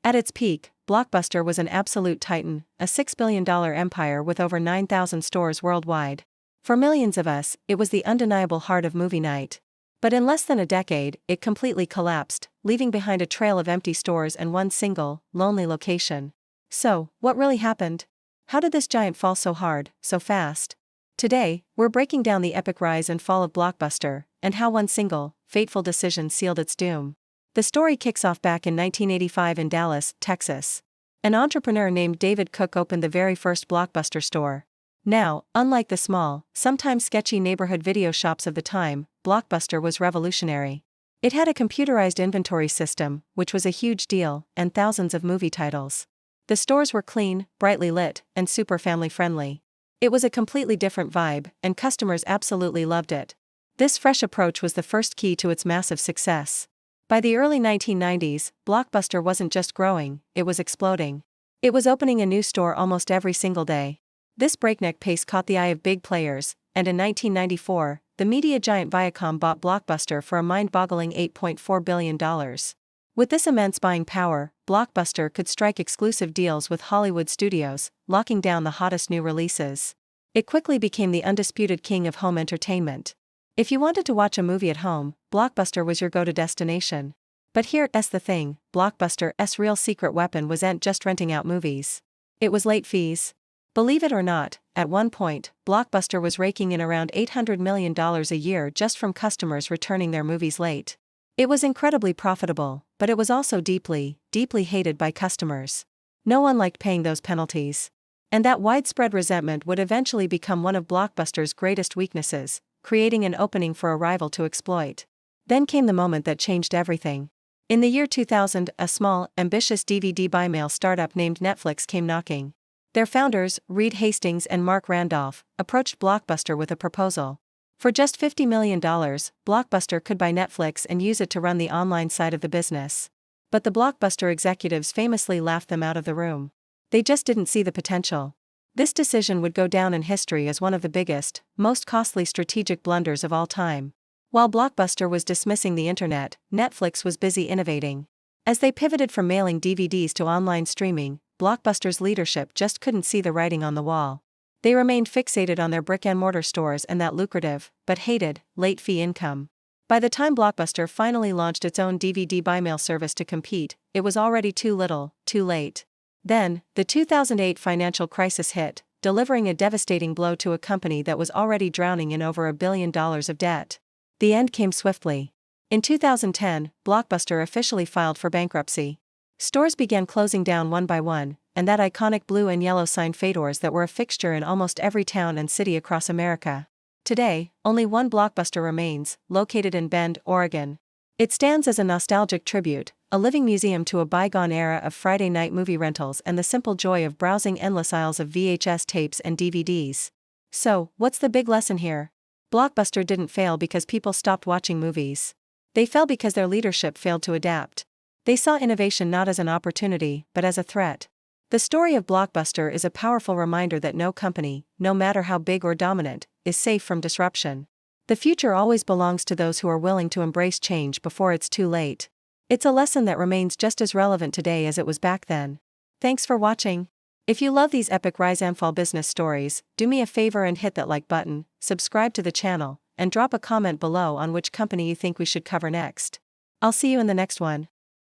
At its peak, Blockbuster was an absolute titan, a $6 billion empire with over 9,000 stores worldwide. For millions of us, it was the undeniable heart of movie night. But in less than a decade, it completely collapsed, leaving behind a trail of empty stores and one single, lonely location. So, what really happened? How did this giant fall so hard, so fast? Today, we're breaking down the epic rise and fall of Blockbuster, and how one single, fateful decision sealed its doom. The story kicks off back in 1985 in Dallas, Texas. An entrepreneur named David Cook opened the very first Blockbuster store. Now, unlike the small, sometimes sketchy neighborhood video shops of the time, Blockbuster was revolutionary. It had a computerized inventory system, which was a huge deal, and thousands of movie titles. The stores were clean, brightly lit, and super family-friendly. It was a completely different vibe, and customers absolutely loved it. This fresh approach was the first key to its massive success. By the early 1990s, Blockbuster wasn't just growing, it was exploding. It was opening a new store almost every single day. This breakneck pace caught the eye of big players, and in 1994, the media giant Viacom bought Blockbuster for a mind-boggling $8.4 billion. With this immense buying power, Blockbuster could strike exclusive deals with Hollywood studios, locking down the hottest new releases. It quickly became the undisputed king of home entertainment. If you wanted to watch a movie at home, Blockbuster was your go-to destination. But here's the thing, Blockbuster's real secret weapon wasn't just renting out movies. It was late fees. Believe it or not, at one point, Blockbuster was raking in around $800 million a year just from customers returning their movies late. It was incredibly profitable, but it was also deeply, deeply hated by customers. No one liked paying those penalties. And that widespread resentment would eventually become one of Blockbuster's greatest weaknesses, creating an opening for a rival to exploit. Then came the moment that changed everything. In the year 2000, a small, ambitious DVD buy-mail startup named Netflix came knocking. Their founders, Reed Hastings and Mark Randolph, approached Blockbuster with a proposal. For just $50 million, Blockbuster could buy Netflix and use it to run the online side of the business. But the Blockbuster executives famously laughed them out of the room. They just didn't see the potential. This decision would go down in history as one of the biggest, most costly strategic blunders of all time. While Blockbuster was dismissing the internet, Netflix was busy innovating. As they pivoted from mailing DVDs to online streaming, Blockbuster's leadership just couldn't see the writing on the wall. They remained fixated on their brick-and-mortar stores and that lucrative, but hated, late fee income. By the time Blockbuster finally launched its own DVD buy-mail service to compete, it was already too little, too late. Then, the 2008 financial crisis hit, delivering a devastating blow to a company that was already drowning in over $1 billion of debt. The end came swiftly. In 2010, Blockbuster officially filed for bankruptcy. Stores began closing down one by one, and that iconic blue and yellow sign fadors that were a fixture in almost every town and city across America. Today, only one Blockbuster remains, located in Bend, Oregon. It stands as a nostalgic tribute, a living museum to a bygone era of Friday night movie rentals and the simple joy of browsing endless aisles of VHS tapes and DVDs. So, what's the big lesson here? Blockbuster didn't fail because people stopped watching movies. They fell because their leadership failed to adapt. They saw innovation not as an opportunity, but as a threat. The story of Blockbuster is a powerful reminder that no company, no matter how big or dominant, is safe from disruption. The future always belongs to those who are willing to embrace change before it's too late. It's a lesson that remains just as relevant today as it was back then. Thanks for watching. If you love these epic rise and fall business stories, do me a favor and hit that like button, subscribe to the channel, and drop a comment below on which company you think we should cover next. I'll see you in the next one.